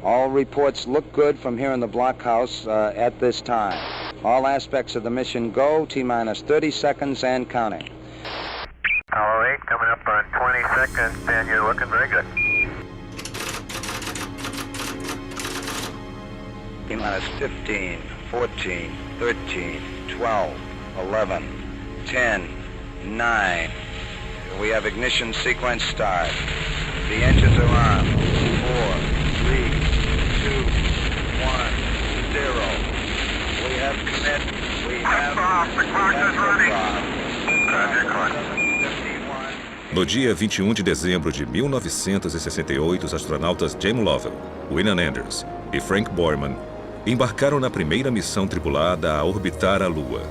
All reports look good from here in the blockhouse at this time. All aspects of the mission go, T-minus 30 seconds and counting. Apollo 8 coming up on 20 seconds, and you're looking very good. T-minus 15, 14, 13, 12, 11, 10, 9. We have ignition sequence start. The engines are on. 4, 3, 2, 1, 0. We have commit. We have Liftoff. The clock is running. Roger, clock. No dia 21 de dezembro de 1968, os astronautas James Lovell, William Anders e Frank Borman embarcaram na primeira missão tripulada a orbitar a Lua.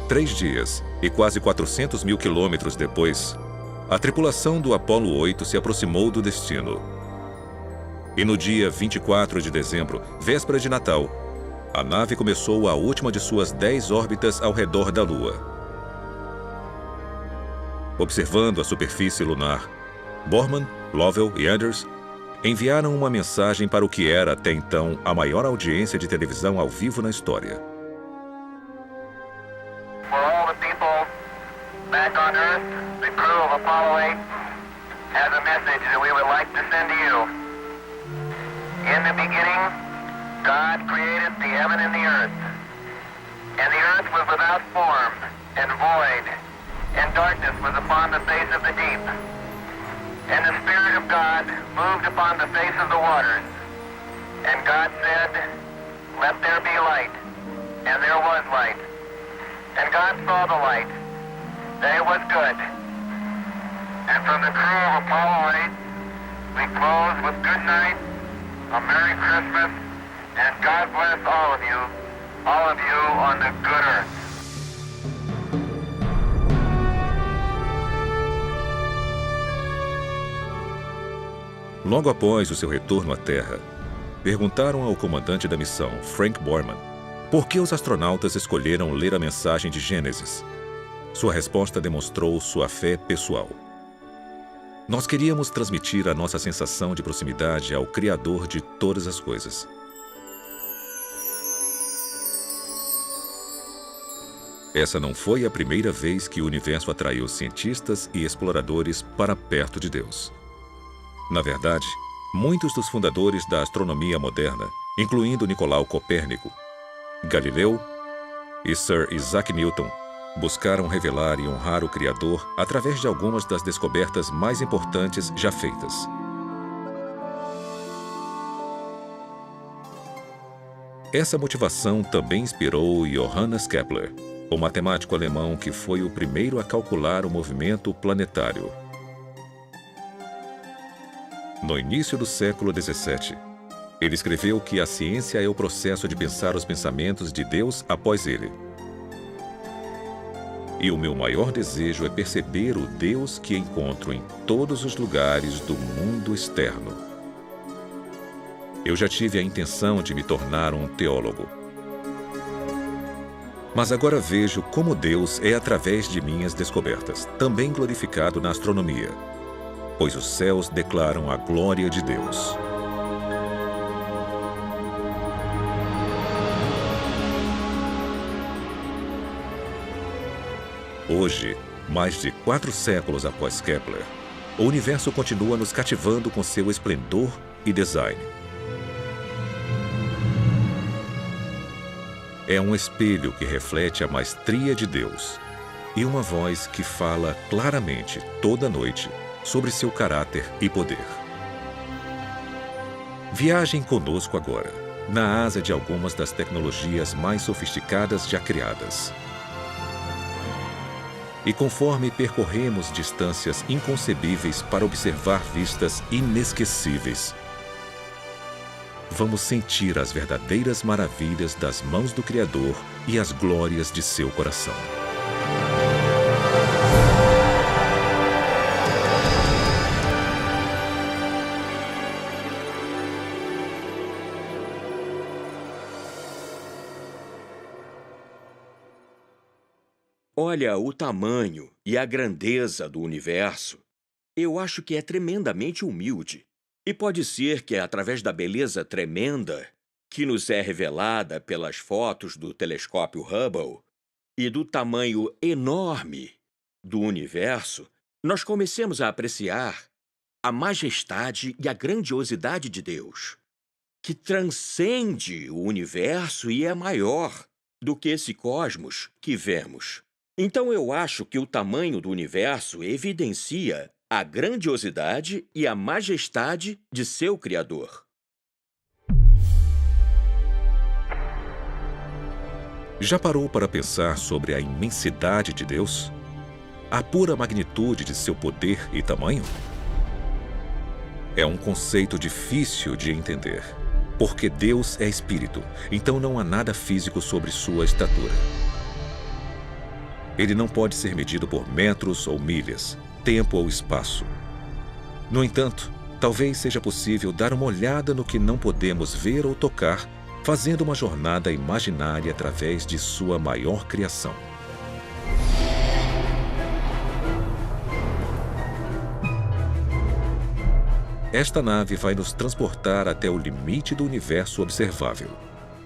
3 dias e quase 400 mil quilômetros depois, a tripulação do Apollo 8 se aproximou do destino. E no dia 24 de dezembro, véspera de Natal, a nave começou a última de suas 10 órbitas ao redor da Lua. Observando a superfície lunar, Borman, Lovell e Anders enviaram uma mensagem para o que era até então a maior audiência de televisão ao vivo na história. For all the people back on Earth, the crew of Apollo 8 has a message that we would like to send to you. In the beginning, God created the heaven and the earth. And the earth was without form and void, and darkness was upon the face of the deep. And the Spirit of God moved upon the face of the waters. And God said, "Let there be light." And there was light. And God saw the light, that it was good. And from the crew of Apollo 8, we close with good night, a Merry Christmas, and God bless all of you on the good earth. Logo após o seu retorno à Terra, perguntaram ao comandante da missão, Frank Borman, por que os astronautas escolheram ler a mensagem de Gênesis. Sua resposta demonstrou sua fé pessoal. Nós queríamos transmitir a nossa sensação de proximidade ao Criador de todas as coisas. Essa não foi a primeira vez que o universo atraiu cientistas e exploradores para perto de Deus. Na verdade, muitos dos fundadores da astronomia moderna, incluindo Nicolau Copérnico, Galileu e Sir Isaac Newton, buscaram revelar e honrar o Criador através de algumas das descobertas mais importantes já feitas. Essa motivação também inspirou Johannes Kepler, o matemático alemão que foi o primeiro a calcular o movimento planetário. No início do século XVII, ele escreveu que a ciência é o processo de pensar os pensamentos de Deus após ele. E o meu maior desejo é perceber o Deus que encontro em todos os lugares do mundo externo. Eu já tive a intenção de me tornar um teólogo. Mas agora vejo como Deus é através de minhas descobertas, também glorificado na astronomia, pois os céus declaram a glória de Deus. Hoje, mais de 4 séculos após Kepler, o universo continua nos cativando com seu esplendor e design. É um espelho que reflete a maestria de Deus e uma voz que fala claramente toda noite sobre seu caráter e poder. Viajem conosco agora, na asa de algumas das tecnologias mais sofisticadas já criadas. E conforme percorremos distâncias inconcebíveis para observar vistas inesquecíveis, vamos sentir as verdadeiras maravilhas das mãos do Criador e as glórias de seu coração. Olha, o tamanho e a grandeza do universo, eu acho que é tremendamente humilde. E pode ser que é através da beleza tremenda que nos é revelada pelas fotos do telescópio Hubble e do tamanho enorme do universo, nós comecemos a apreciar a majestade e a grandiosidade de Deus, que transcende o universo e é maior do que esse cosmos que vemos. Então eu acho que o tamanho do universo evidencia a grandiosidade e a majestade de seu Criador. Já parou para pensar sobre a imensidade de Deus? A pura magnitude de seu poder e tamanho? É um conceito difícil de entender, porque Deus é espírito, então não há nada físico sobre sua estatura. Ele não pode ser medido por metros ou milhas, tempo ou espaço. No entanto, talvez seja possível dar uma olhada no que não podemos ver ou tocar, fazendo uma jornada imaginária através de sua maior criação. Esta nave vai nos transportar até o limite do universo observável,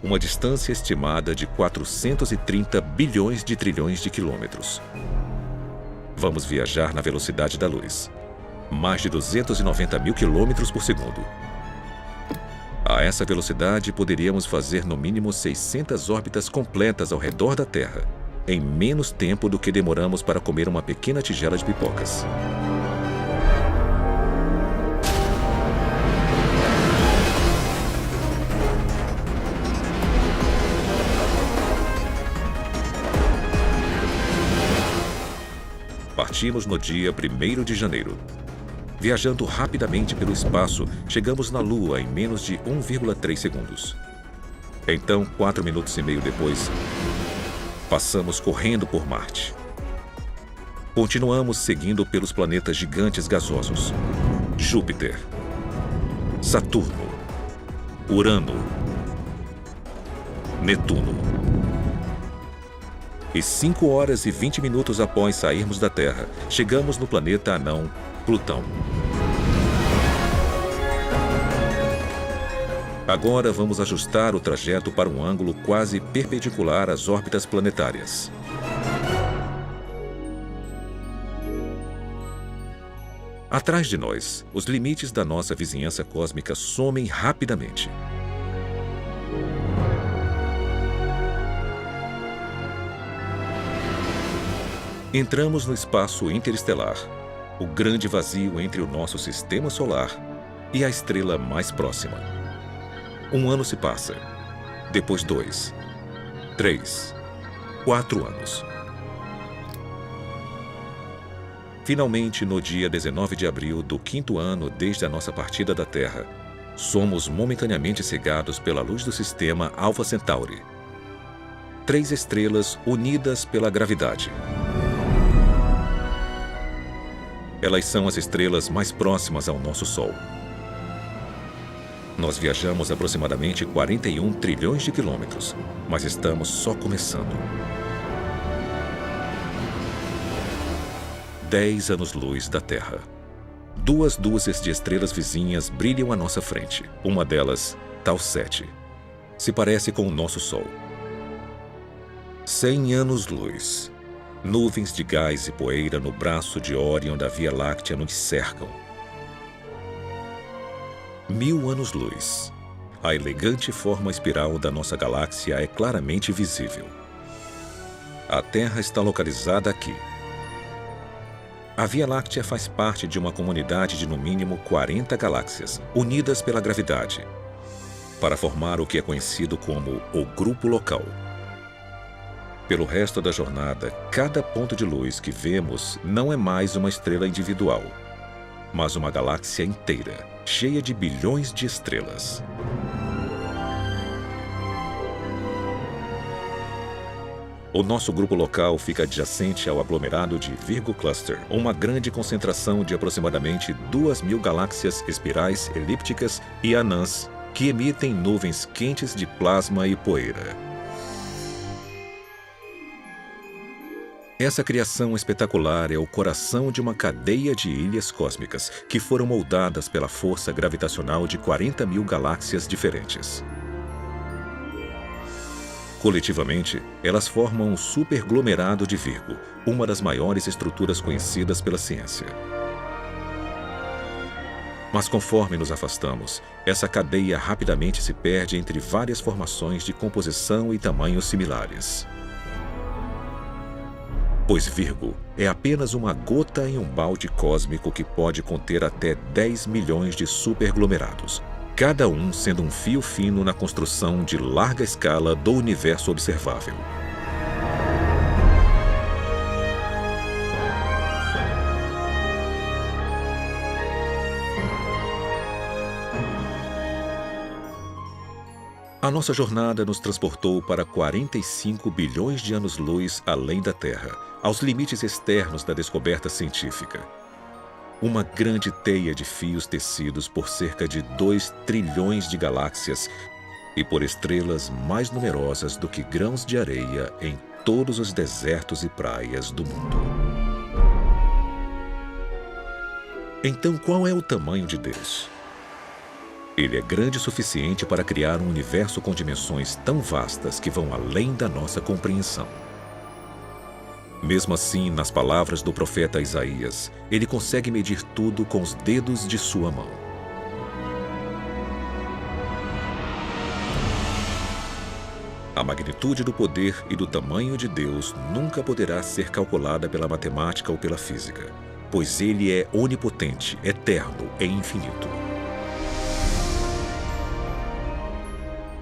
uma distância estimada de 430 bilhões de trilhões de quilômetros. Vamos viajar na velocidade da luz, mais de 290 mil quilômetros por segundo. A essa velocidade, poderíamos fazer no mínimo 600 órbitas completas ao redor da Terra, em menos tempo do que demoramos para comer uma pequena tigela de pipocas. Partimos no dia 1º de janeiro. Viajando rapidamente pelo espaço, chegamos na Lua em menos de 1,3 segundos. Então, 4 minutos e meio depois, passamos correndo por Marte. Continuamos seguindo pelos planetas gigantes gasosos: Júpiter, Saturno, Urano, Netuno. E 5 horas e 20 minutos após sairmos da Terra, chegamos no planeta anão Plutão. Agora vamos ajustar o trajeto para um ângulo quase perpendicular às órbitas planetárias. Atrás de nós, os limites da nossa vizinhança cósmica somem rapidamente. Entramos no espaço interestelar, o grande vazio entre o nosso sistema solar e a estrela mais próxima. 1 ano se passa, depois 2, 3, 4 anos. Finalmente, no dia 19 de abril do 5º ano desde a nossa partida da Terra, somos momentaneamente cegados pela luz do sistema Alpha Centauri. 3 estrelas unidas pela gravidade. Elas são as estrelas mais próximas ao nosso Sol. Nós viajamos aproximadamente 41 trilhões de quilômetros, mas estamos só começando. 10 anos-luz da Terra. 2 dúzias de estrelas vizinhas brilham à nossa frente. Uma delas, Tau 7, se parece com o nosso Sol. 100 anos-luz. Nuvens de gás e poeira no braço de Órion da Via Láctea nos cercam. 1000 anos-luz. A elegante forma espiral da nossa galáxia é claramente visível. A Terra está localizada aqui. A Via Láctea faz parte de uma comunidade de no mínimo 40 galáxias, unidas pela gravidade, para formar o que é conhecido como o Grupo Local. Pelo resto da jornada, cada ponto de luz que vemos não é mais uma estrela individual, mas uma galáxia inteira, cheia de bilhões de estrelas. O nosso grupo local fica adjacente ao aglomerado de Virgo Cluster, uma grande concentração de aproximadamente 2.000 galáxias espirais, elípticas e anãs que emitem nuvens quentes de plasma e poeira. Essa criação espetacular é o coração de uma cadeia de ilhas cósmicas que foram moldadas pela força gravitacional de 40 mil galáxias diferentes. Coletivamente, elas formam um superglomerado de Virgo, uma das maiores estruturas conhecidas pela ciência. Mas conforme nos afastamos, essa cadeia rapidamente se perde entre várias formações de composição e tamanhos similares. Pois Virgo é apenas uma gota em um balde cósmico que pode conter até 10 milhões de superglomerados, cada um sendo um fio fino na construção de larga escala do universo observável. A nossa jornada nos transportou para 45 bilhões de anos-luz além da Terra, aos limites externos da descoberta científica. Uma grande teia de fios tecidos por cerca de 2 trilhões de galáxias e por estrelas mais numerosas do que grãos de areia em todos os desertos e praias do mundo. Então, qual é o tamanho de Deus? Ele é grande o suficiente para criar um universo com dimensões tão vastas que vão além da nossa compreensão. Mesmo assim, nas palavras do profeta Isaías, ele consegue medir tudo com os dedos de sua mão. A magnitude do poder e do tamanho de Deus nunca poderá ser calculada pela matemática ou pela física, pois ele é onipotente, eterno e infinito.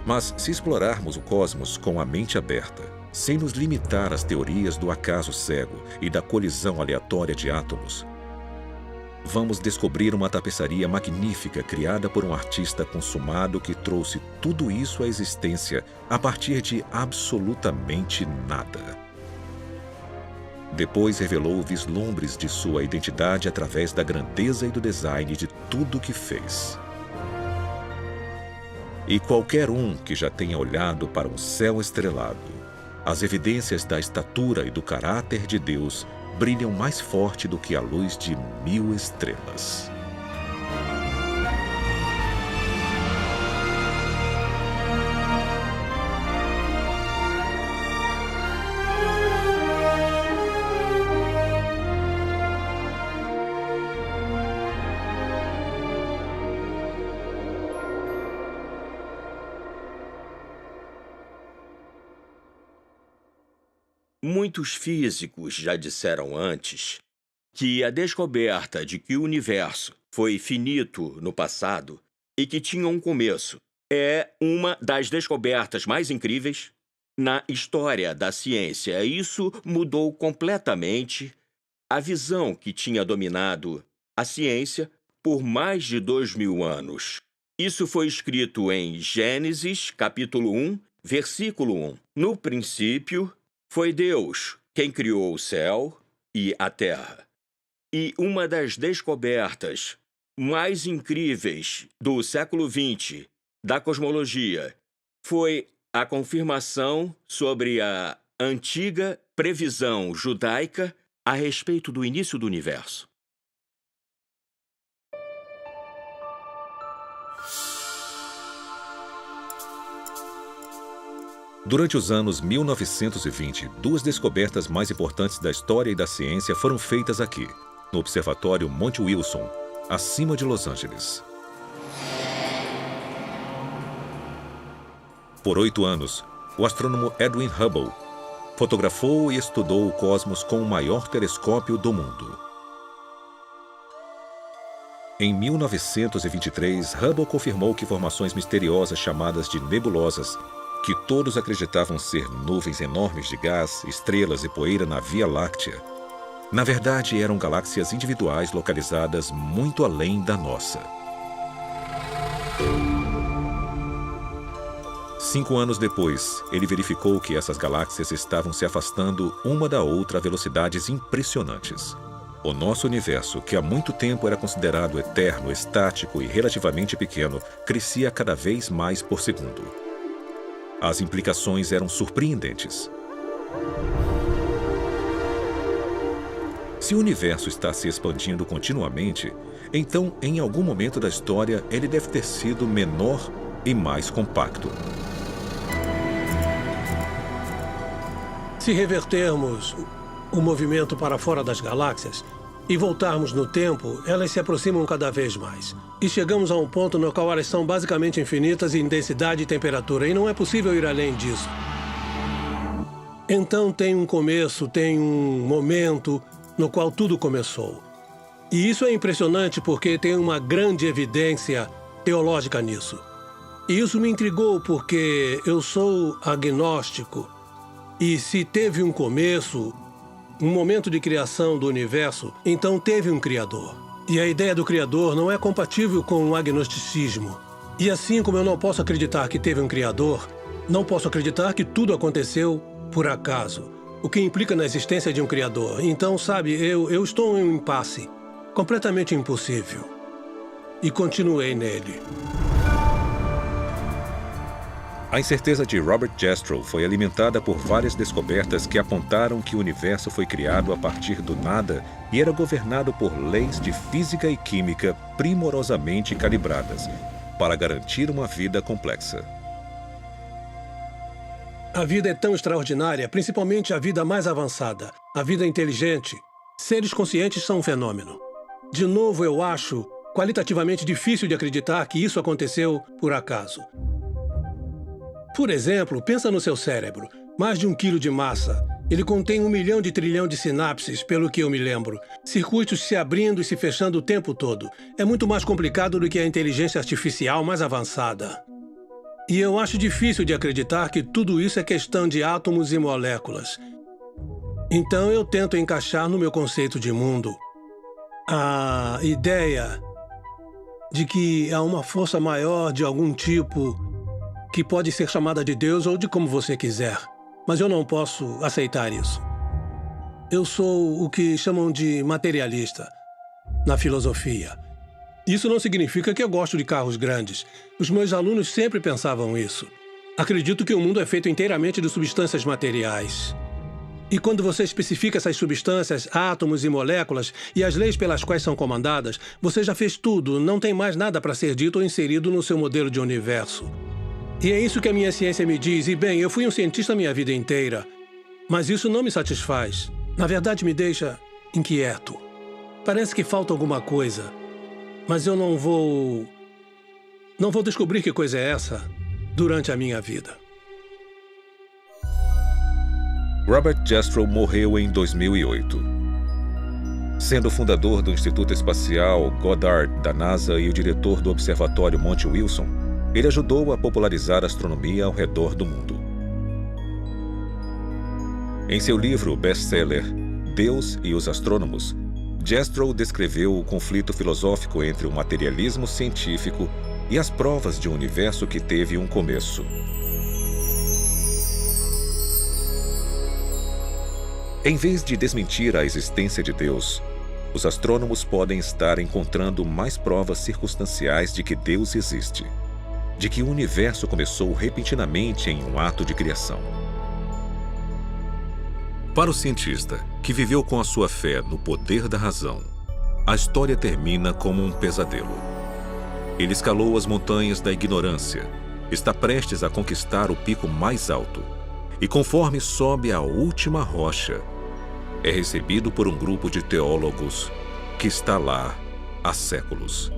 Mas se explorarmos o cosmos com a mente aberta, sem nos limitar às teorias do acaso cego e da colisão aleatória de átomos, vamos descobrir uma tapeçaria magnífica criada por um artista consumado que trouxe tudo isso à existência a partir de absolutamente nada. Depois revelou vislumbres de sua identidade através da grandeza e do design de tudo o que fez. E qualquer um que já tenha olhado para um céu estrelado, as evidências da estatura e do caráter de Deus brilham mais forte do que a luz de 1000 estrelas. Muitos físicos já disseram antes que a descoberta de que o universo foi finito no passado e que tinha um começo é uma das descobertas mais incríveis na história da ciência. Isso mudou completamente a visão que tinha dominado a ciência por mais de 2000 anos. Isso foi escrito em Gênesis, capítulo 1, versículo 1. No princípio, foi Deus quem criou o céu e a terra. E uma das descobertas mais incríveis do século XX da cosmologia foi a confirmação sobre a antiga previsão judaica a respeito do início do universo. Durante os anos 1920, 2 descobertas mais importantes da história e da ciência foram feitas aqui, no Observatório Monte Wilson, acima de Los Angeles. Por 8 anos, o astrônomo Edwin Hubble fotografou e estudou o cosmos com o maior telescópio do mundo. Em 1923, Hubble confirmou que formações misteriosas chamadas de nebulosas, que todos acreditavam ser nuvens enormes de gás, estrelas e poeira na Via Láctea, na verdade eram galáxias individuais localizadas muito além da nossa. 5 anos depois, ele verificou que essas galáxias estavam se afastando uma da outra a velocidades impressionantes. O nosso universo, que há muito tempo era considerado eterno, estático e relativamente pequeno, crescia cada vez mais por segundo. As implicações eram surpreendentes. Se o universo está se expandindo continuamente, então, em algum momento da história, ele deve ter sido menor e mais compacto. Se revertermos o movimento para fora das galáxias e voltarmos no tempo, elas se aproximam cada vez mais. E chegamos a um ponto no qual elas são basicamente infinitas em densidade e temperatura, e não é possível ir além disso. Então tem um começo, tem um momento no qual tudo começou. E isso é impressionante porque tem uma grande evidência teológica nisso. E isso me intrigou porque eu sou agnóstico. E se teve um começo, um momento de criação do universo, então teve um Criador. E a ideia do Criador não é compatível com o agnosticismo. E assim como eu não posso acreditar que teve um Criador, não posso acreditar que tudo aconteceu por acaso, o que implica na existência de um Criador. Então, sabe, eu estou em um impasse, completamente impossível. E continuei nele. A incerteza de Robert Jastrow foi alimentada por várias descobertas que apontaram que o universo foi criado a partir do nada e era governado por leis de física e química primorosamente calibradas para garantir uma vida complexa. A vida é tão extraordinária, principalmente a vida mais avançada, a vida inteligente. Seres conscientes são um fenômeno. De novo, eu acho qualitativamente difícil de acreditar que isso aconteceu por acaso. Por exemplo, pensa no seu cérebro. Mais de 1 quilo de massa. Ele contém 1 milhão de trilhão de sinapses, pelo que eu me lembro. Circuitos se abrindo e se fechando o tempo todo. É muito mais complicado do que a inteligência artificial mais avançada. E eu acho difícil de acreditar que tudo isso é questão de átomos e moléculas. Então eu tento encaixar no meu conceito de mundo a ideia de que há uma força maior de algum tipo que pode ser chamada de Deus ou de como você quiser. Mas eu não posso aceitar isso. Eu sou o que chamam de materialista na filosofia. Isso não significa que eu gosto de carros grandes. Os meus alunos sempre pensavam isso. Acredito que o mundo é feito inteiramente de substâncias materiais. E quando você especifica essas substâncias, átomos e moléculas, e as leis pelas quais são comandadas, você já fez tudo, não tem mais nada para ser dito ou inserido no seu modelo de universo. E é isso que a minha ciência me diz. E bem, eu fui um cientista a minha vida inteira. Mas isso não me satisfaz. Na verdade, me deixa inquieto. Parece que falta alguma coisa. Mas eu não vou descobrir que coisa é essa durante a minha vida. Robert Jastrow morreu em 2008. Sendo fundador do Instituto Espacial Goddard da NASA e o diretor do Observatório Monte Wilson, ele ajudou a popularizar a astronomia ao redor do mundo. Em seu livro best-seller Deus e os Astrônomos, Jastrow descreveu o conflito filosófico entre o materialismo científico e as provas de um universo que teve um começo. Em vez de desmentir a existência de Deus, os astrônomos podem estar encontrando mais provas circunstanciais de que Deus existe, de que o universo começou repentinamente em um ato de criação. Para o cientista, que viveu com a sua fé no poder da razão, a história termina como um pesadelo. Ele escalou as montanhas da ignorância, está prestes a conquistar o pico mais alto, e conforme sobe a última rocha, é recebido por um grupo de teólogos que está lá há séculos.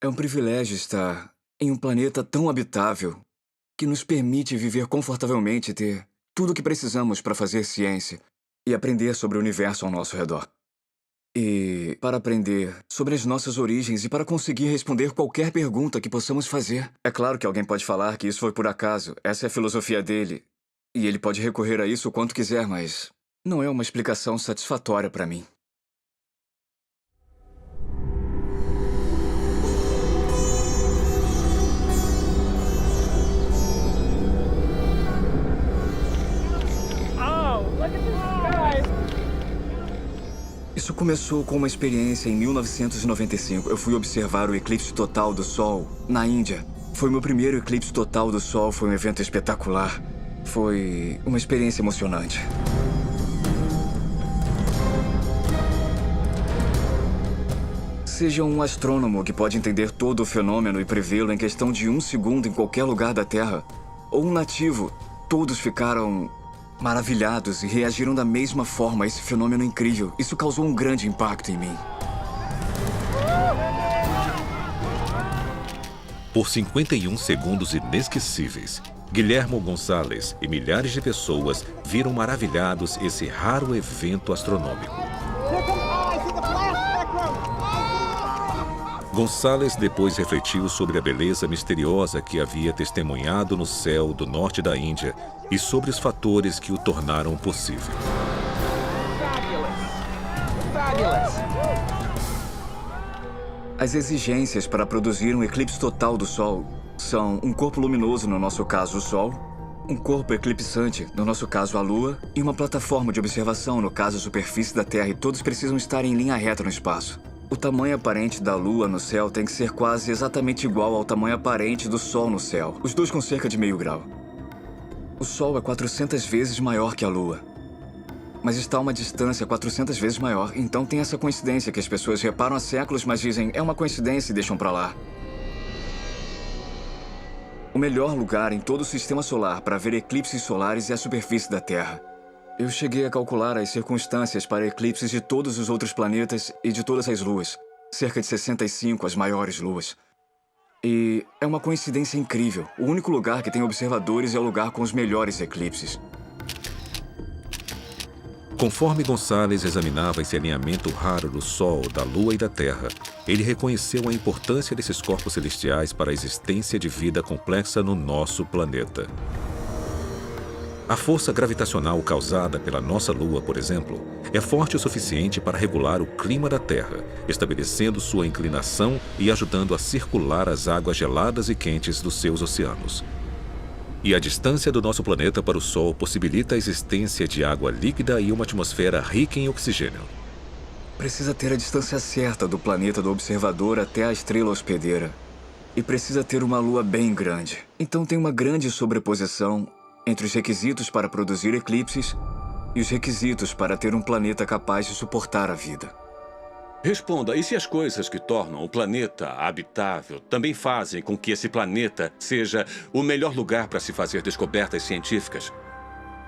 É um privilégio estar em um planeta tão habitável que nos permite viver confortavelmente e ter tudo o que precisamos para fazer ciência e aprender sobre o universo ao nosso redor. E para aprender sobre as nossas origens e para conseguir responder qualquer pergunta que possamos fazer. É claro que alguém pode falar que isso foi por acaso, essa é a filosofia dele, e ele pode recorrer a isso o quanto quiser, mas não é uma explicação satisfatória para mim. Isso começou com uma experiência em 1995. Eu fui observar o eclipse total do Sol na Índia. Foi meu primeiro eclipse total do Sol, foi um evento espetacular. Foi uma experiência emocionante. Seja um astrônomo que pode entender todo o fenômeno e prevê-lo em questão de 1 segundo em qualquer lugar da Terra, ou um nativo, todos ficaram maravilhados e reagiram da mesma forma a esse fenômeno incrível. Isso causou um grande impacto em mim. Por 51 segundos inesquecíveis, Guilhermo Gonçalves e milhares de pessoas viram maravilhados esse raro evento astronômico. Gonçalves depois refletiu sobre a beleza misteriosa que havia testemunhado no céu do norte da Índia e sobre os fatores que o tornaram possível. As exigências para produzir um eclipse total do Sol são um corpo luminoso, no nosso caso o Sol, um corpo eclipsante, no nosso caso a Lua, e uma plataforma de observação, no caso a superfície da Terra, e todos precisam estar em linha reta no espaço. O tamanho aparente da Lua no céu tem que ser quase exatamente igual ao tamanho aparente do Sol no céu, os dois com cerca de meio grau. O Sol é 400 vezes maior que a Lua, mas está a uma distância 400 vezes maior, então tem essa coincidência que as pessoas reparam há séculos, mas dizem, é uma coincidência e deixam pra lá. O melhor lugar em todo o sistema solar para ver eclipses solares é a superfície da Terra. Eu cheguei a calcular as circunstâncias para eclipses de todos os outros planetas e de todas as luas. Cerca de 65 as maiores luas. E é uma coincidência incrível. O único lugar que tem observadores é o lugar com os melhores eclipses. Conforme Gonçalves examinava esse alinhamento raro do Sol, da Lua e da Terra, ele reconheceu a importância desses corpos celestiais para a existência de vida complexa no nosso planeta. A força gravitacional causada pela nossa Lua, por exemplo, é forte o suficiente para regular o clima da Terra, estabelecendo sua inclinação e ajudando a circular as águas geladas e quentes dos seus oceanos. E a distância do nosso planeta para o Sol possibilita a existência de água líquida e uma atmosfera rica em oxigênio. Precisa ter a distância certa do planeta do observador até a estrela hospedeira. E precisa ter uma Lua bem grande. Então tem uma grande sobreposição entre os requisitos para produzir eclipses e os requisitos para ter um planeta capaz de suportar a vida. Responda, e se as coisas que tornam o planeta habitável também fazem com que esse planeta seja o melhor lugar para se fazer descobertas científicas?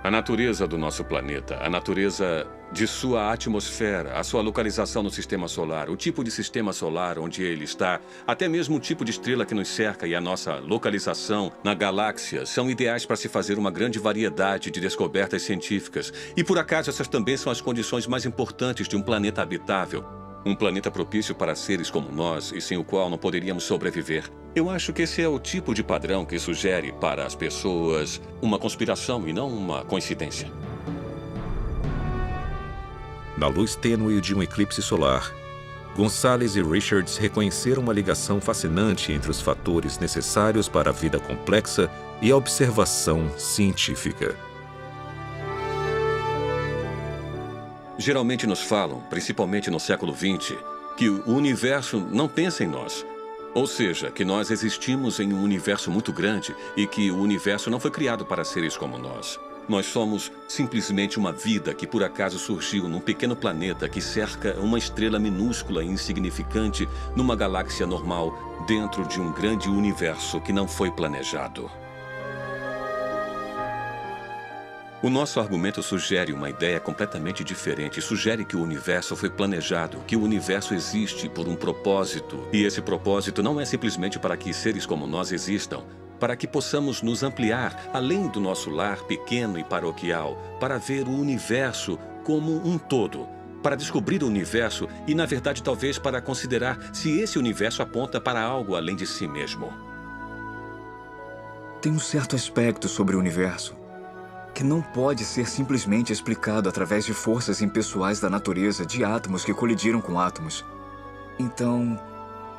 A natureza do nosso planeta, a natureza de sua atmosfera, a sua localização no sistema solar, o tipo de sistema solar onde ele está, até mesmo o tipo de estrela que nos cerca e a nossa localização na galáxia são ideais para se fazer uma grande variedade de descobertas científicas. E por acaso essas também são as condições mais importantes de um planeta habitável. Um planeta propício para seres como nós e sem o qual não poderíamos sobreviver. Eu acho que esse é o tipo de padrão que sugere para as pessoas uma conspiração e não uma coincidência. Na luz tênue de um eclipse solar, Gonçalves e Richards reconheceram uma ligação fascinante entre os fatores necessários para a vida complexa e a observação científica. Geralmente nos falam, principalmente no século XX, que o universo não pensa em nós. Ou seja, que nós existimos em um universo muito grande e que o universo não foi criado para seres como nós. Nós somos simplesmente uma vida que por acaso surgiu num pequeno planeta que cerca uma estrela minúscula e insignificante numa galáxia normal dentro de um grande universo que não foi planejado. O nosso argumento sugere uma ideia completamente diferente. Sugere que o universo foi planejado, que o universo existe por um propósito. E esse propósito não é simplesmente para que seres como nós existam, para que possamos nos ampliar além do nosso lar pequeno e paroquial, para ver o universo como um todo, para descobrir o universo e, na verdade, talvez para considerar se esse universo aponta para algo além de si mesmo. Tem um certo aspecto sobre o universo que não pode ser simplesmente explicado através de forças impessoais da natureza, de átomos que colidiram com átomos. Então,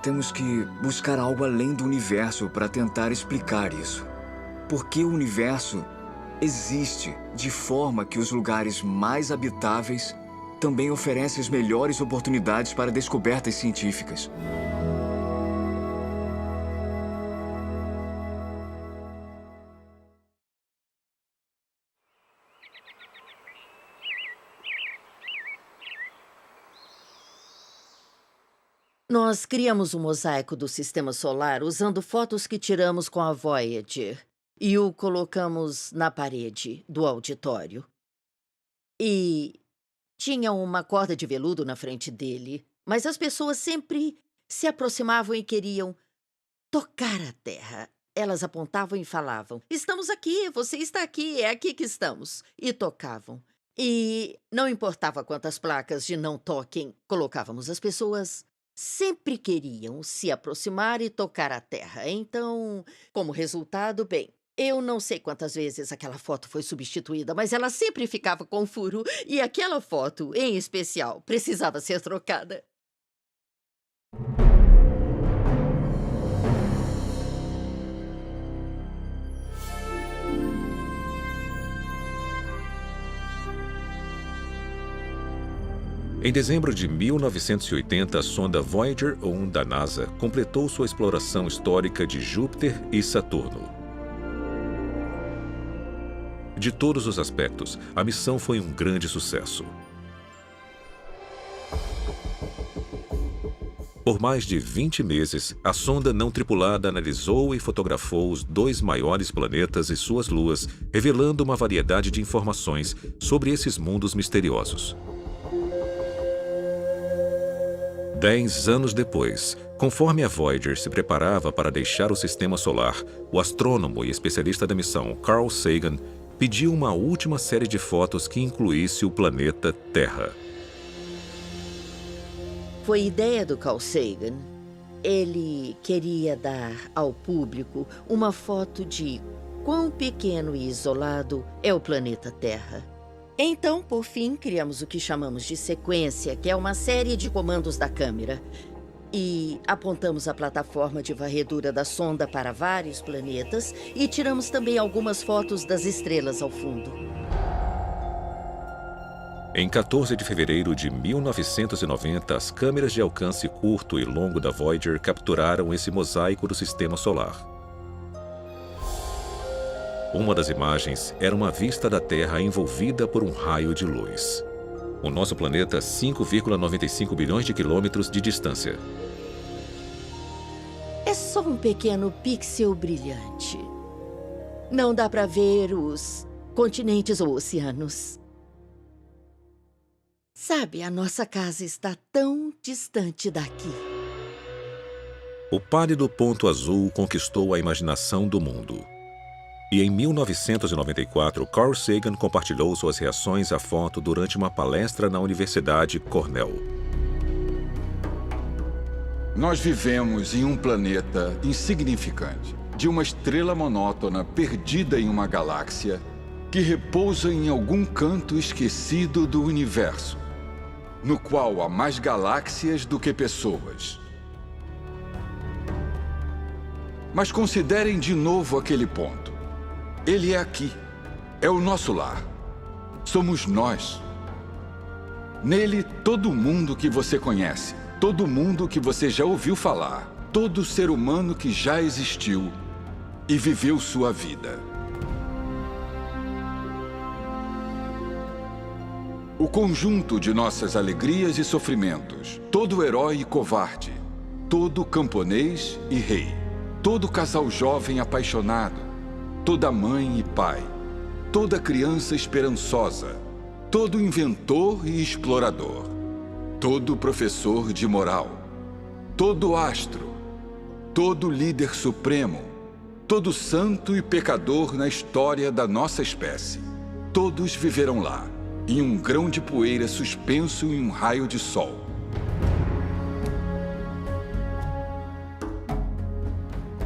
temos que buscar algo além do universo para tentar explicar isso. Porque o universo existe de forma que os lugares mais habitáveis também oferece as melhores oportunidades para descobertas científicas. Nós criamos um mosaico do Sistema Solar usando fotos que tiramos com a Voyager e o colocamos na parede do auditório. E tinha uma corda de veludo na frente dele, mas as pessoas sempre se aproximavam e queriam tocar a Terra. Elas apontavam e falavam: "Estamos aqui, você está aqui, é aqui que estamos." E tocavam. E não importava quantas placas de não toquem colocávamos, as pessoas sempre queriam se aproximar e tocar a Terra. Então, como resultado, bem, eu não sei quantas vezes aquela foto foi substituída, mas ela sempre ficava com furo e aquela foto, em especial, precisava ser trocada. Em dezembro de 1980, a sonda Voyager 1 da NASA completou sua exploração histórica de Júpiter e Saturno. De todos os aspectos, a missão foi um grande sucesso. Por mais de 20 meses, a sonda não tripulada analisou e fotografou os 2 maiores planetas e suas luas, revelando uma variedade de informações sobre esses mundos misteriosos. 10 anos depois, conforme a Voyager se preparava para deixar o Sistema Solar, o astrônomo e especialista da missão Carl Sagan pediu uma última série de fotos que incluísse o planeta Terra. Foi ideia do Carl Sagan. Ele queria dar ao público uma foto de quão pequeno e isolado é o planeta Terra. Então, por fim, criamos o que chamamos de sequência, que é uma série de comandos da câmera. E apontamos a plataforma de varredura da sonda para vários planetas e tiramos também algumas fotos das estrelas ao fundo. Em 14 de fevereiro de 1990, as câmeras de alcance curto e longo da Voyager capturaram esse mosaico do Sistema Solar. Uma das imagens era uma vista da Terra envolvida por um raio de luz. O nosso planeta, 5,95 bilhões de quilômetros de distância. É só um pequeno pixel brilhante. Não dá para ver os continentes ou oceanos. Sabe, a nossa casa está tão distante daqui. O pálido ponto azul conquistou a imaginação do mundo. E em 1994, Carl Sagan compartilhou suas reações à foto durante uma palestra na Universidade Cornell. Nós vivemos em um planeta insignificante, de uma estrela monótona perdida em uma galáxia que repousa em algum canto esquecido do universo, no qual há mais galáxias do que pessoas. Mas considerem de novo aquele ponto. Ele é aqui. É o nosso lar. Somos nós. Nele, todo mundo que você conhece, todo mundo que você já ouviu falar, todo ser humano que já existiu e viveu sua vida. O conjunto de nossas alegrias e sofrimentos, todo herói e covarde, todo camponês e rei, todo casal jovem apaixonado, toda mãe e pai, toda criança esperançosa, todo inventor e explorador, todo professor de moral, todo astro, todo líder supremo, todo santo e pecador na história da nossa espécie. Todos viveram lá, em um grão de poeira suspenso em um raio de sol.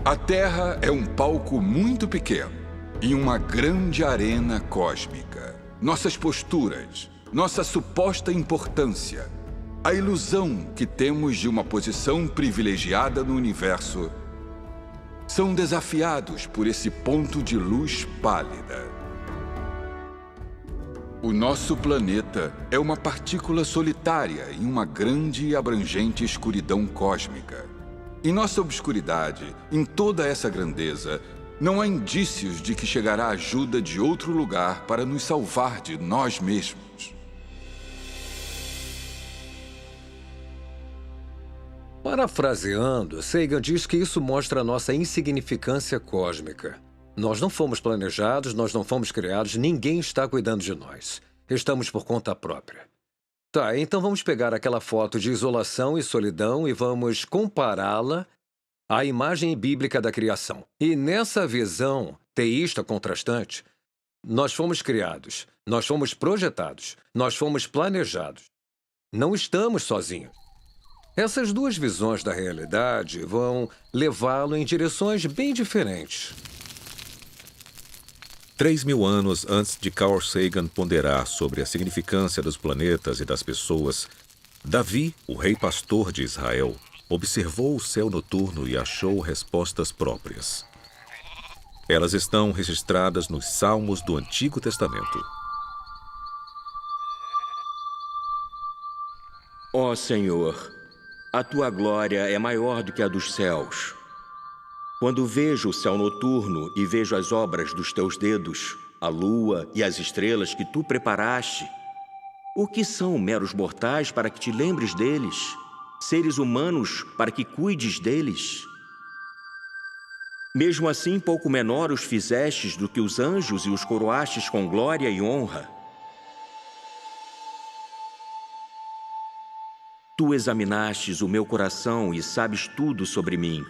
A Terra é um palco muito pequeno em uma grande arena cósmica. Nossas posturas, nossa suposta importância, a ilusão que temos de uma posição privilegiada no universo, são desafiados por esse ponto de luz pálida. O nosso planeta é uma partícula solitária em uma grande e abrangente escuridão cósmica. Em nossa obscuridade, em toda essa grandeza, não há indícios de que chegará ajuda de outro lugar para nos salvar de nós mesmos. Parafraseando, Sagan diz que isso mostra a nossa insignificância cósmica. Nós não fomos planejados, nós não fomos criados, ninguém está cuidando de nós. Estamos por conta própria. Tá, então vamos pegar aquela foto de isolação e solidão e vamos compará-la à imagem bíblica da criação. E nessa visão teísta contrastante, nós fomos criados, nós fomos projetados, nós fomos planejados. Não estamos sozinhos. Essas duas visões da realidade vão levá-lo em direções bem diferentes. 3.000 anos antes de Carl Sagan ponderar sobre a significância dos planetas e das pessoas, Davi, o rei pastor de Israel, observou o céu noturno e achou respostas próprias. Elas estão registradas nos Salmos do Antigo Testamento. Ó Senhor, a tua glória é maior do que a dos céus. Quando vejo o céu noturno e vejo as obras dos teus dedos, a lua e as estrelas que tu preparaste, o que são meros mortais para que te lembres deles? Seres humanos para que cuides deles? Mesmo assim, pouco menor os fizestes do que os anjos e os coroastes com glória e honra. Tu examinastes o meu coração e sabes tudo sobre mim.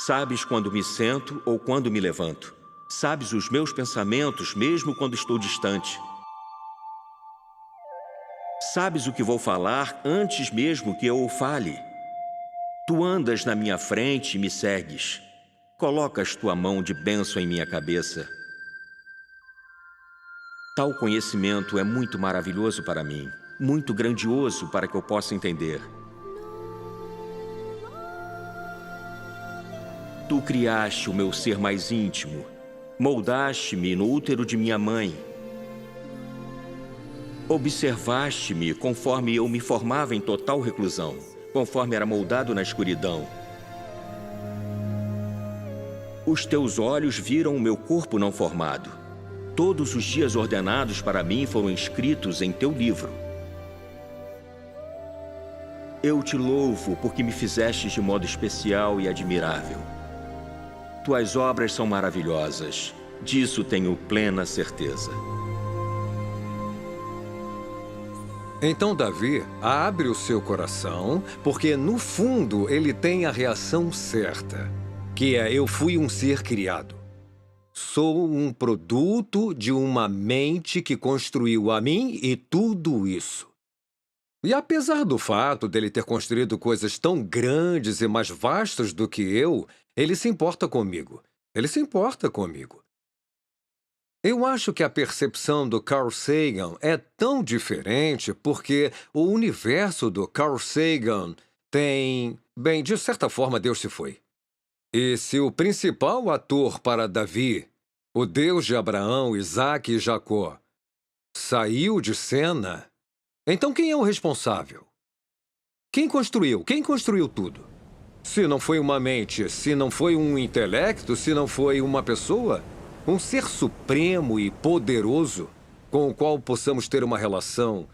Sabes quando me sento ou quando me levanto. Sabes os meus pensamentos, mesmo quando estou distante. Sabes o que vou falar antes mesmo que eu o fale. Tu andas na minha frente e me segues. Colocas tua mão de bênção em minha cabeça. Tal conhecimento é muito maravilhoso para mim, muito grandioso para que eu possa entender. Tu criaste o meu ser mais íntimo, moldaste-me no útero de minha mãe. Observaste-me conforme eu me formava em total reclusão, conforme era moldado na escuridão. Os teus olhos viram o meu corpo não formado. Todos os dias ordenados para mim foram escritos em teu livro. Eu te louvo porque me fizeste de modo especial e admirável. Tuas obras são maravilhosas, disso tenho plena certeza. Então Davi abre o seu coração, porque no fundo ele tem a reação certa, que é: eu fui um ser criado. Sou um produto de uma mente que construiu a mim e tudo isso. E apesar do fato dele ter construído coisas tão grandes e mais vastas do que eu, ele se importa comigo. Ele se importa comigo. Eu acho que a percepção do Carl Sagan é tão diferente porque o universo do Carl Sagan tem... Bem, de certa forma, Deus se foi. E se o principal ator para Davi, o Deus de Abraão, Isaque e Jacó, saiu de cena, então quem é o responsável? Quem construiu? Quem construiu tudo? Se não foi uma mente, se não foi um intelecto, se não foi uma pessoa, um ser supremo e poderoso com o qual possamos ter uma relação,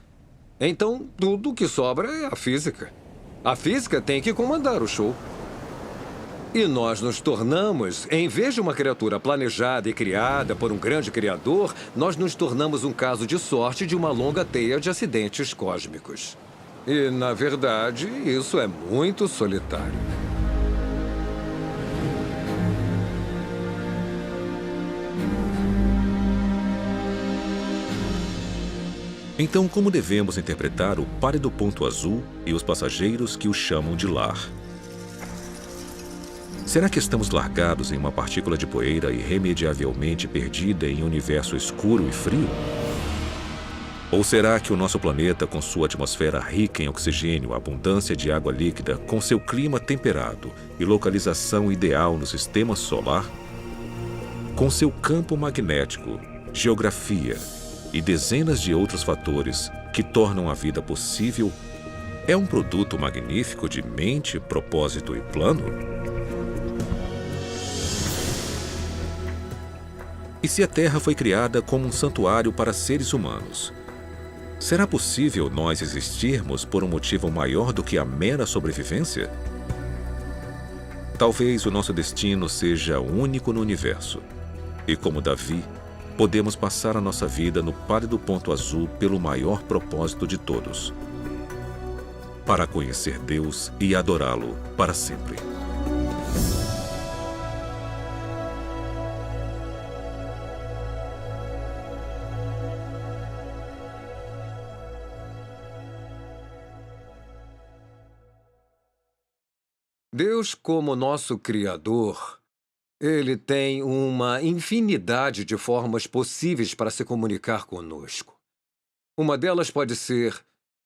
então tudo que sobra é a física. A física tem que comandar o show. E nós nos tornamos, em vez de uma criatura planejada e criada por um grande criador, nós nos tornamos um caso de sorte de uma longa teia de acidentes cósmicos. E, na verdade, isso é muito solitário. Então, como devemos interpretar o pálido ponto azul e os passageiros que o chamam de lar? Será que estamos largados em uma partícula de poeira irremediavelmente perdida em um universo escuro e frio? Ou será que o nosso planeta, com sua atmosfera rica em oxigênio, abundância de água líquida, com seu clima temperado e localização ideal no sistema solar, com seu campo magnético geografia e dezenas de outros fatores que tornam a vida possível, é um produto magnífico de mente, propósito e plano? E se a Terra foi criada como um santuário para seres humanos, será possível nós existirmos por um motivo maior do que a mera sobrevivência? Talvez o nosso destino seja único no universo. E como Davi, podemos passar a nossa vida no pálido ponto azul pelo maior propósito de todos: para conhecer Deus e adorá-lo para sempre. Deus, como nosso Criador, Ele tem uma infinidade de formas possíveis para se comunicar conosco. Uma delas pode ser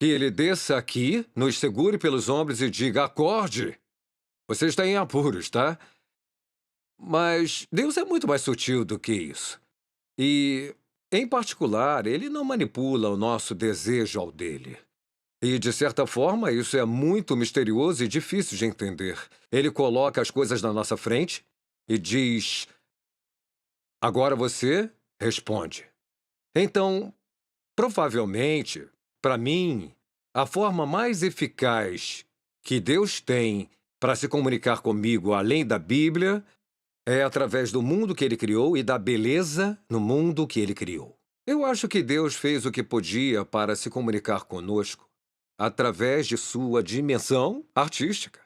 que Ele desça aqui, nos segure pelos ombros e diga: acorde! Você está em apuros, tá? Mas Deus é muito mais sutil do que isso. E, em particular, Ele não manipula o nosso desejo ao dele. E, de certa forma, isso é muito misterioso e difícil de entender. Ele coloca as coisas na nossa frente e diz: agora você responde. Então, provavelmente, para mim, a forma mais eficaz que Deus tem para se comunicar comigo, além da Bíblia, é através do mundo que Ele criou e da beleza no mundo que Ele criou. Eu acho que Deus fez o que podia para se comunicar conosco através de sua dimensão artística.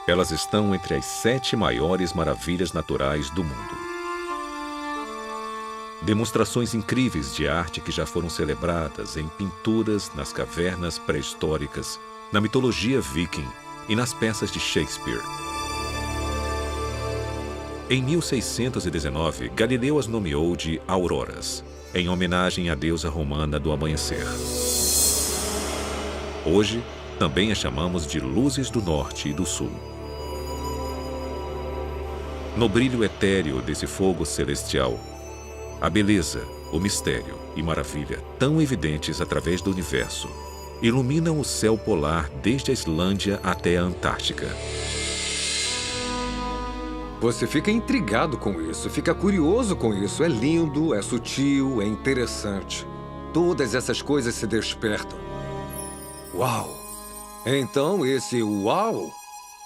Elas estão entre as 7 maiores maravilhas naturais do mundo. Demonstrações incríveis de arte que já foram celebradas em pinturas nas cavernas pré-históricas, na mitologia viking e nas peças de Shakespeare. Em 1619, Galileu as nomeou de auroras, em homenagem à deusa romana do amanhecer. Hoje, também as chamamos de luzes do norte e do sul. No brilho etéreo desse fogo celestial, a beleza, o mistério e maravilha, tão evidentes através do universo, iluminam o céu polar desde a Islândia até a Antártica. Você fica intrigado com isso, fica curioso com isso. É lindo, é sutil, é interessante. Todas essas coisas se despertam. Uau! Então esse uau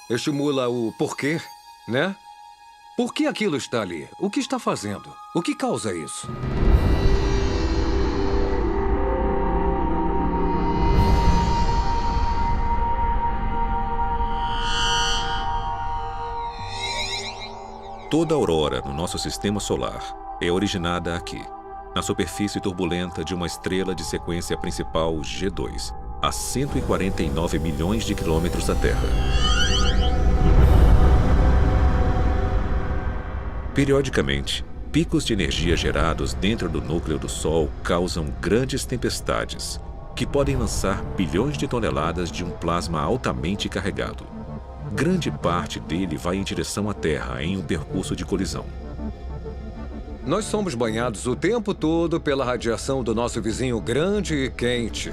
estimula o porquê, né? Por que aquilo está ali? O que está fazendo? O que causa isso? Toda aurora no nosso sistema solar é originada aqui, na superfície turbulenta de uma estrela de sequência principal G2, a 149 milhões de quilômetros da Terra. Periodicamente, picos de energia gerados dentro do núcleo do Sol causam grandes tempestades, que podem lançar bilhões de toneladas de um plasma altamente carregado. Grande parte dele vai em direção à Terra em um percurso de colisão. Nós somos banhados o tempo todo pela radiação do nosso vizinho grande e quente.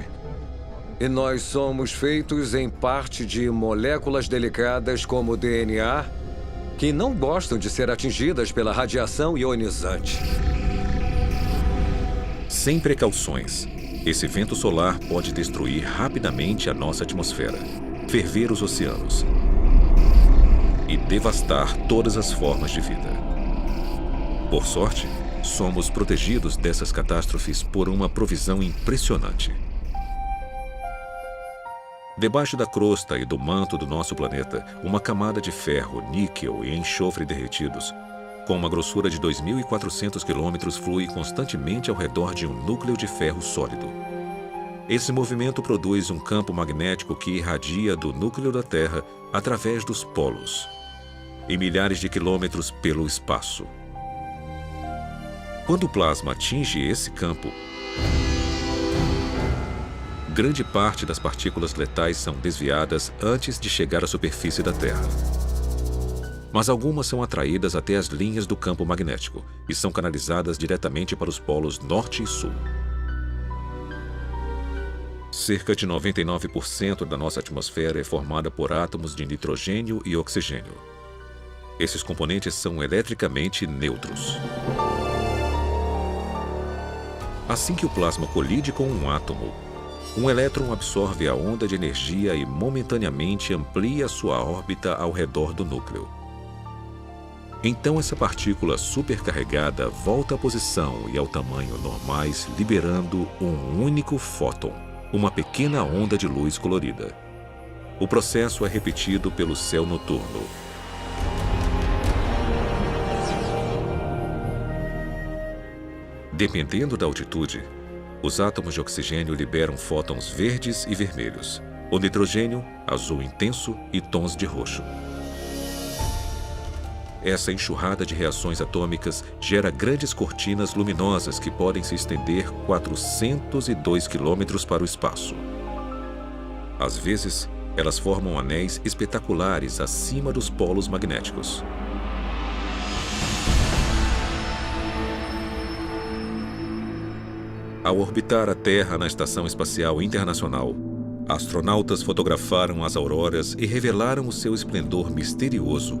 E nós somos feitos em parte de moléculas delicadas como o DNA, que não gostam de ser atingidas pela radiação ionizante. Sem precauções, esse vento solar pode destruir rapidamente a nossa atmosfera, ferver os oceanos e devastar todas as formas de vida. Por sorte, somos protegidos dessas catástrofes por uma provisão impressionante. Debaixo da crosta e do manto do nosso planeta, uma camada de ferro, níquel e enxofre derretidos, com uma grossura de 2.400 quilômetros, flui constantemente ao redor de um núcleo de ferro sólido. Esse movimento produz um campo magnético que irradia do núcleo da Terra através dos polos, e milhares de quilômetros pelo espaço. Quando o plasma atinge esse campo, grande parte das partículas letais são desviadas antes de chegar à superfície da Terra. mas algumas são atraídas até as linhas do campo magnético e são canalizadas diretamente para os polos norte e sul. Cerca de 99% da nossa atmosfera é formada por átomos de nitrogênio e oxigênio. Esses componentes são eletricamente neutros. Assim que o plasma colide com um átomo, um elétron absorve a onda de energia e momentaneamente amplia sua órbita ao redor do núcleo. Então essa partícula supercarregada volta à posição e ao tamanho normais, liberando um único fóton, uma pequena onda de luz colorida. O processo é repetido pelo céu noturno. Dependendo da altitude, os átomos de oxigênio liberam fótons verdes e vermelhos, o nitrogênio, azul intenso e tons de roxo. Essa enxurrada de reações atômicas gera grandes cortinas luminosas que podem se estender 402 quilômetros para o espaço. Às vezes, elas formam anéis espetaculares acima dos polos magnéticos. Ao orbitar a Terra na Estação Espacial Internacional, astronautas fotografaram as auroras e revelaram o seu esplendor misterioso,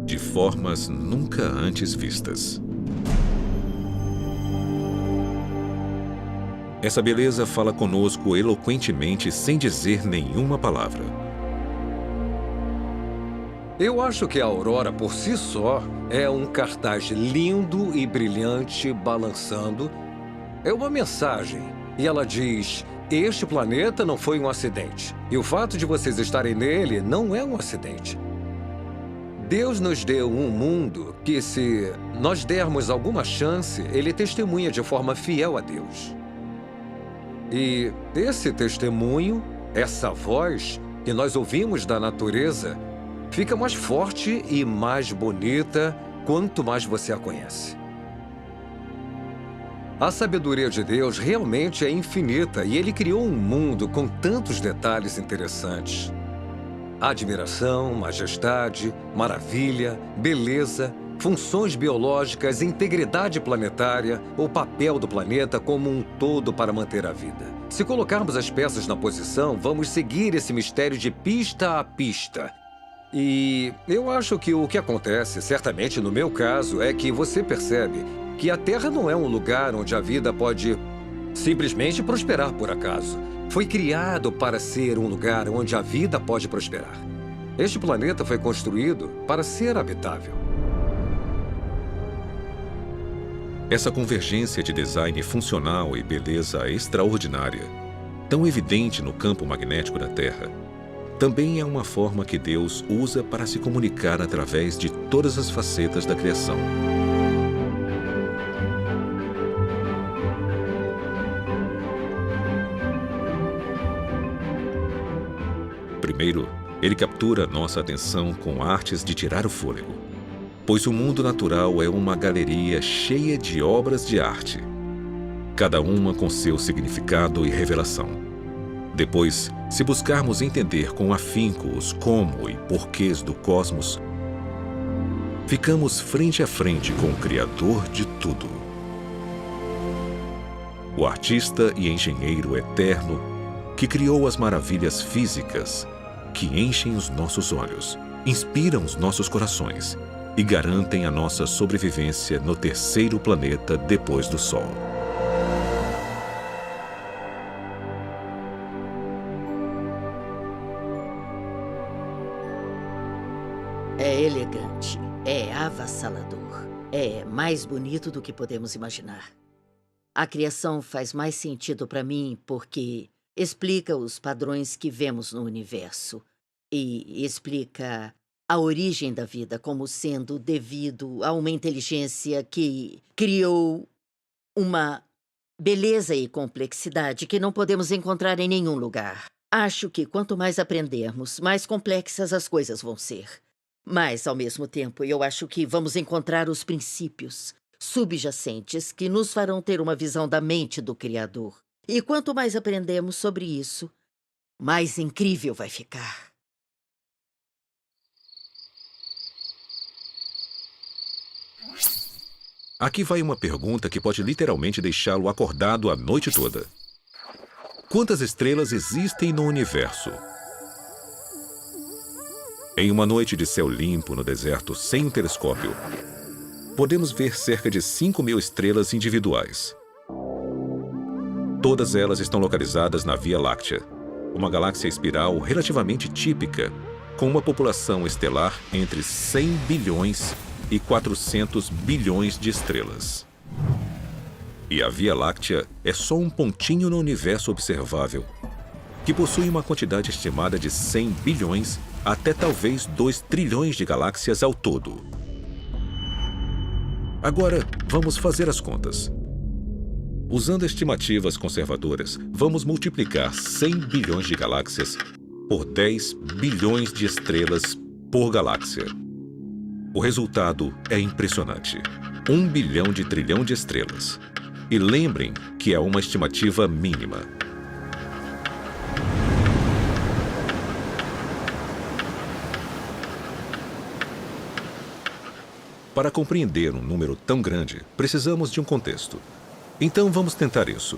de formas nunca antes vistas. Essa beleza fala conosco eloquentemente sem dizer nenhuma palavra. Eu acho que a aurora por si só é um cartaz lindo e brilhante balançando. É uma mensagem, e ela diz: este planeta não foi um acidente, e o fato de vocês estarem nele não é um acidente. Deus nos deu um mundo que, se nós dermos alguma chance, ele testemunha de forma fiel a Deus. E esse testemunho, essa voz que nós ouvimos da natureza, fica mais forte e mais bonita quanto mais você a conhece. A sabedoria de Deus realmente é infinita e Ele criou um mundo com tantos detalhes interessantes. Admiração, majestade, maravilha, beleza, funções biológicas, integridade planetária, o papel do planeta como um todo para manter a vida. Se colocarmos as peças na posição, vamos seguir esse mistério de pista a pista. E eu acho que o que acontece, certamente no meu caso, é que você percebe que a Terra não é um lugar onde a vida pode simplesmente prosperar por acaso. Foi criado para ser um lugar onde a vida pode prosperar. Este planeta foi construído para ser habitável. Essa convergência de design funcional e beleza extraordinária, tão evidente no campo magnético da Terra, também é uma forma que Deus usa para se comunicar através de todas as facetas da criação. Primeiro, ele captura nossa atenção com artes de tirar o fôlego, pois o mundo natural é uma galeria cheia de obras de arte, cada uma com seu significado e revelação. Depois, se buscarmos entender com afinco os como e porquês do cosmos, ficamos frente a frente com o Criador de tudo. O artista e engenheiro eterno que criou as maravilhas físicas que enchem os nossos olhos, inspiram os nossos corações e garantem a nossa sobrevivência no terceiro planeta depois do Sol. É elegante, é avassalador, é mais bonito do que podemos imaginar. A criação faz mais sentido para mim porque explica os padrões que vemos no universo e explica a origem da vida como sendo devido a uma inteligência que criou uma beleza e complexidade que não podemos encontrar em nenhum lugar. Acho que quanto mais aprendermos, mais complexas as coisas vão ser. Mas, ao mesmo tempo, eu acho que vamos encontrar os princípios subjacentes que nos farão ter uma visão da mente do Criador. E quanto mais aprendemos sobre isso, mais incrível vai ficar. Aqui vai uma pergunta que pode literalmente deixá-lo acordado a noite toda. Quantas estrelas existem no universo? Em uma noite de céu limpo no deserto sem um telescópio, podemos ver cerca de 5.000 estrelas individuais. Todas elas estão localizadas na Via Láctea, uma galáxia espiral relativamente típica, com uma população estelar entre 100 bilhões e 400 bilhões de estrelas. E a Via Láctea é só um pontinho no universo observável, que possui uma quantidade estimada de 100 bilhões até talvez 2 trilhões de galáxias ao todo. Agora, vamos fazer as contas. Usando estimativas conservadoras, vamos multiplicar 100 bilhões de galáxias por 10 bilhões de estrelas por galáxia. O resultado é impressionante. 1 bilhão de trilhão de estrelas. E lembrem que é uma estimativa mínima. Para compreender um número tão grande, precisamos de um contexto. Então vamos tentar isso.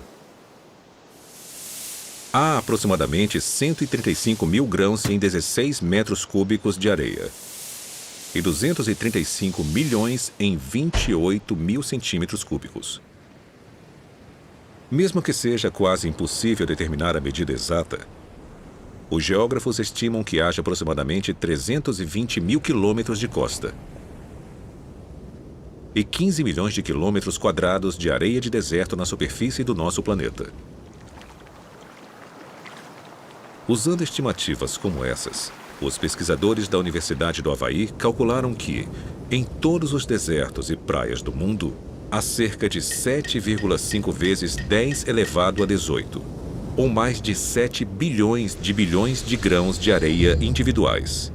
Há aproximadamente 135 mil grãos em 16 metros cúbicos de areia e 235 milhões em 28 mil centímetros cúbicos. Mesmo que seja quase impossível determinar a medida exata, os geógrafos estimam que haja aproximadamente 320 mil quilômetros de costa e 15 milhões de quilômetros quadrados de areia de deserto na superfície do nosso planeta. Usando estimativas como essas, os pesquisadores da Universidade do Havaí calcularam que, em todos os desertos e praias do mundo, há cerca de 7,5 vezes 10 elevado a 18, ou mais de 7 bilhões de grãos de areia individuais.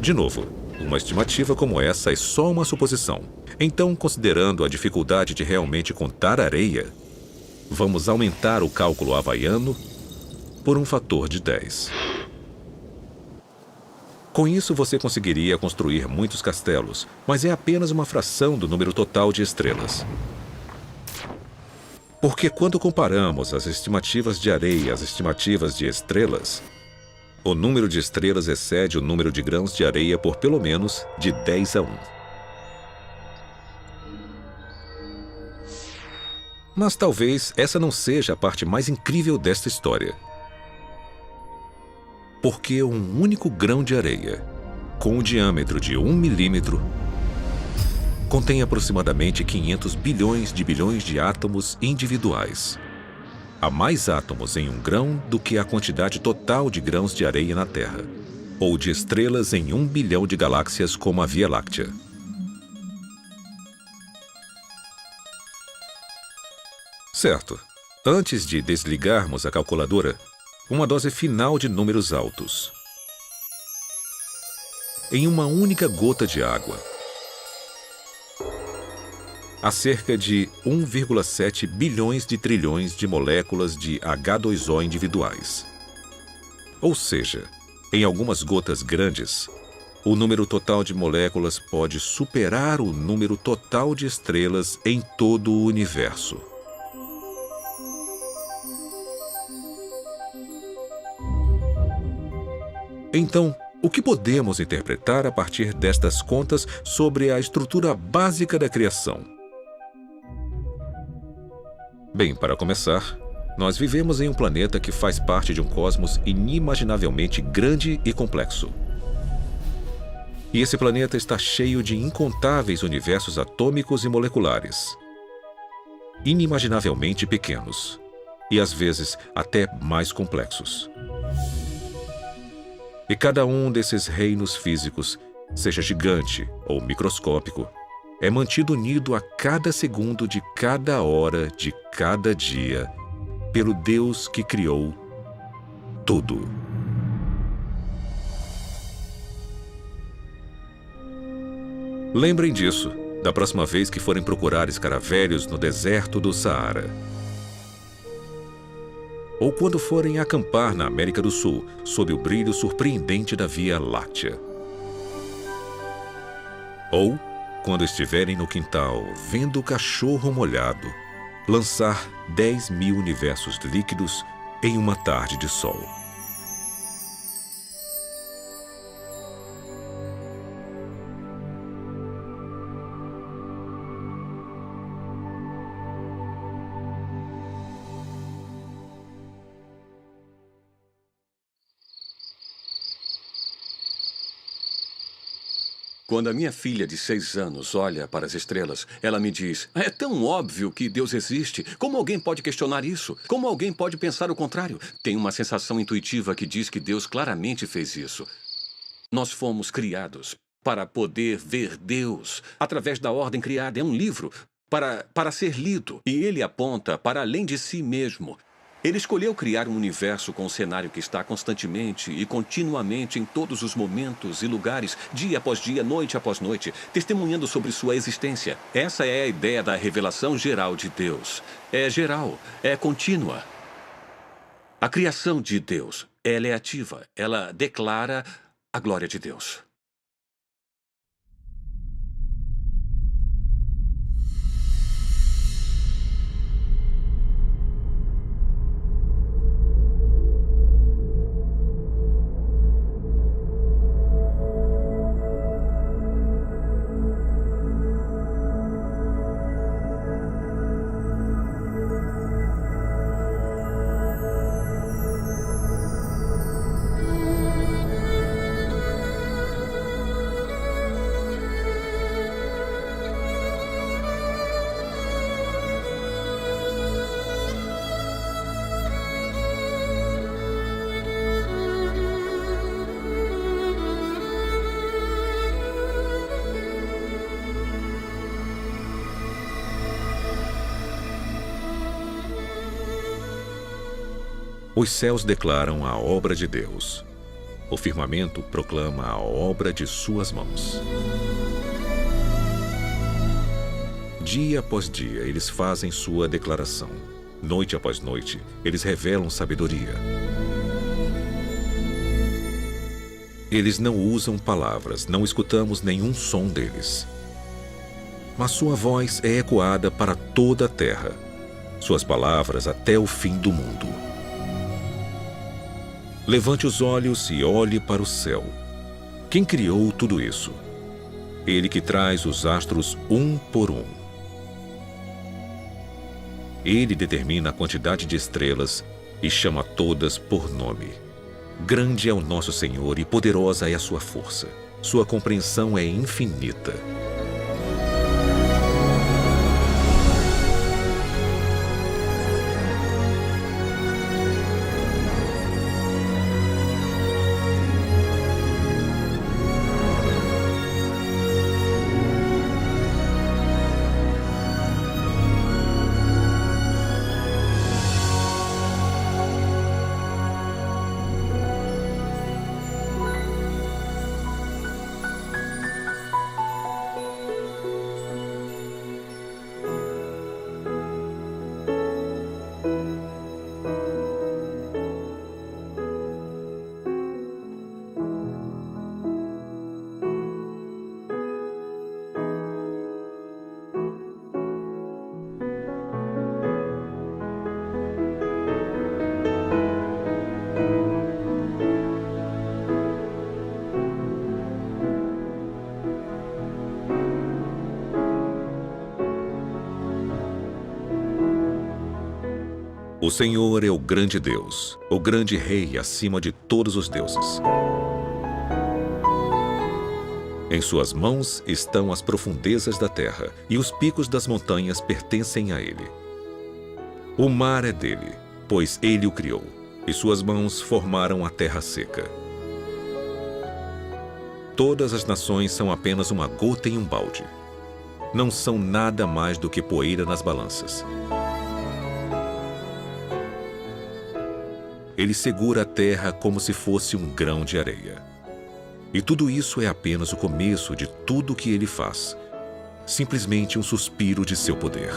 De novo, uma estimativa como essa é só uma suposição. Então, considerando a dificuldade de realmente contar areia, vamos aumentar o cálculo havaiano por um fator de 10. Com isso, você conseguiria construir muitos castelos, mas é apenas uma fração do número total de estrelas. Porque quando comparamos as estimativas de areia às estimativas de estrelas, o número de estrelas excede o número de grãos de areia por pelo menos de 10 a 1. Mas talvez essa não seja a parte mais incrível desta história. Porque um único grão de areia, com um diâmetro de 1 milímetro, contém aproximadamente 500 bilhões de átomos individuais. Há mais átomos em um grão do que a quantidade total de grãos de areia na Terra, ou de estrelas em 1 bilhão de galáxias como a Via Láctea. Certo. Antes de desligarmos a calculadora, uma dose final de números altos. Em uma única gota de água, há cerca de 1,7 bilhões de trilhões de moléculas de H2O individuais. Ou seja, em algumas gotas grandes, o número total de moléculas pode superar o número total de estrelas em todo o universo. Então, o que podemos interpretar a partir destas contas sobre a estrutura básica da criação? Bem, para começar, nós vivemos em um planeta que faz parte de um cosmos inimaginavelmente grande e complexo. E esse planeta está cheio de incontáveis universos atômicos e moleculares, inimaginavelmente pequenos, e às vezes até mais complexos. E cada um desses reinos físicos, seja gigante ou microscópico, é mantido unido a cada segundo de cada hora de cada dia pelo Deus que criou tudo. Lembrem disso da próxima vez que forem procurar escaravelhos no deserto do Saara. ou quando forem acampar na América do Sul, sob o brilho surpreendente da Via Láctea. Ou quando estiverem no quintal, vendo o cachorro molhado lançar 10.000 universos líquidos em uma tarde de sol. Quando a minha filha de 6 anos olha para as estrelas, ela me diz: é tão óbvio que Deus existe. Como alguém pode questionar isso? Como alguém pode pensar o contrário? Tem uma sensação intuitiva que diz que Deus claramente fez isso. Nós fomos criados para poder ver Deus através da ordem criada. É um livro para ser lido. E ele aponta para além de si mesmo. Ele escolheu criar um universo com um cenário que está constantemente e continuamente em todos os momentos e lugares, dia após dia, noite após noite, testemunhando sobre sua existência. Essa é a ideia da revelação geral de Deus. É geral, é contínua. A criação de Deus, ela é ativa, ela declara a glória de Deus. Os céus declaram a obra de Deus. O firmamento proclama a obra de suas mãos. Dia após dia, eles fazem sua declaração. Noite após noite, eles revelam sabedoria. Eles não usam palavras, não escutamos nenhum som deles. Mas sua voz é ecoada para toda a terra, suas palavras até o fim do mundo. Levante os olhos e olhe para o céu. Quem criou tudo isso? Ele que traz os astros um por um. Ele determina a quantidade de estrelas e chama todas por nome. Grande é o nosso Senhor e poderosa é a sua força. Sua compreensão é infinita. O Senhor é o grande Deus, o grande Rei acima de todos os deuses. Em suas mãos estão as profundezas da terra, e os picos das montanhas pertencem a ele. O mar é dele, pois ele o criou, e suas mãos formaram a terra seca. Todas as nações são apenas uma gota em um balde. Não são nada mais do que poeira nas balanças. Ele segura a terra como se fosse um grão de areia. E tudo isso é apenas o começo de tudo o que ele faz. Simplesmente um suspiro de seu poder.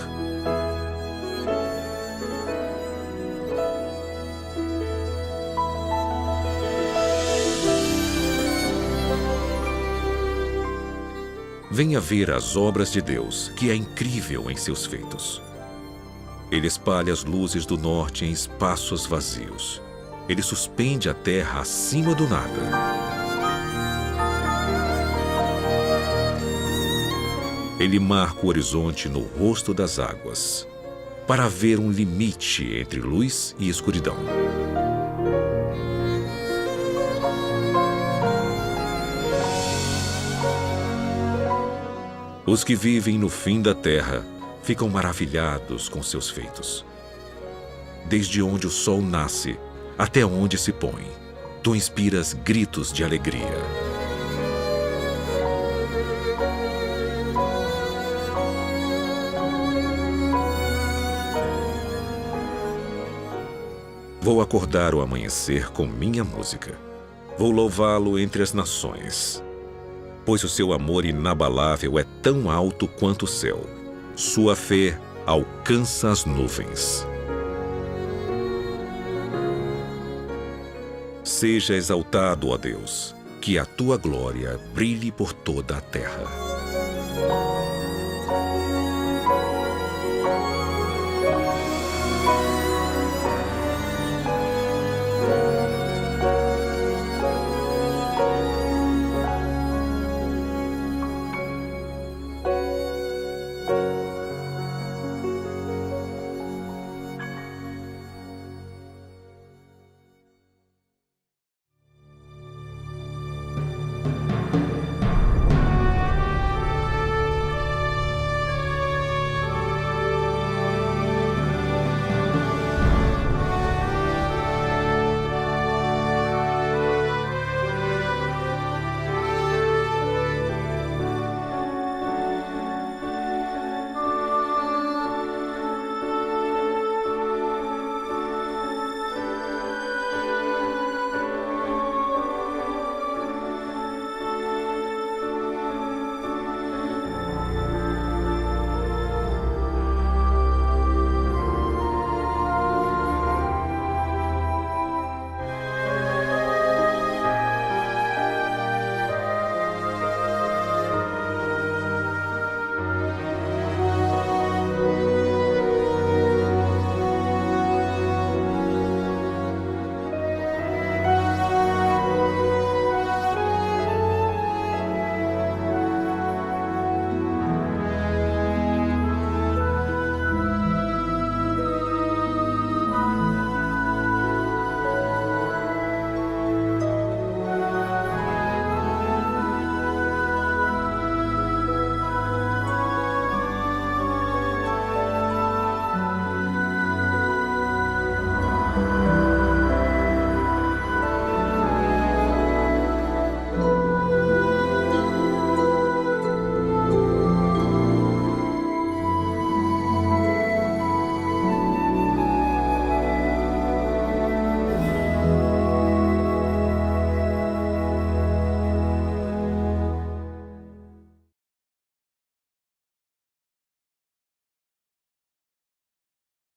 venha ver as obras de Deus, que é incrível em seus feitos. Ele espalha as luzes do norte em espaços vazios. Ele suspende a terra acima do nada. Ele marca o horizonte no rosto das águas, para haver um limite entre luz e escuridão. Os que vivem no fim da terra ficam maravilhados com seus feitos. Desde onde o sol nasce até onde se põe, tu inspiras gritos de alegria. Vou acordar o amanhecer com minha música. Vou louvá-lo entre as nações. Pois o seu amor inabalável é tão alto quanto o céu. Sua fé alcança as nuvens. Seja exaltado, ó Deus, que a tua glória brilhe por toda a terra.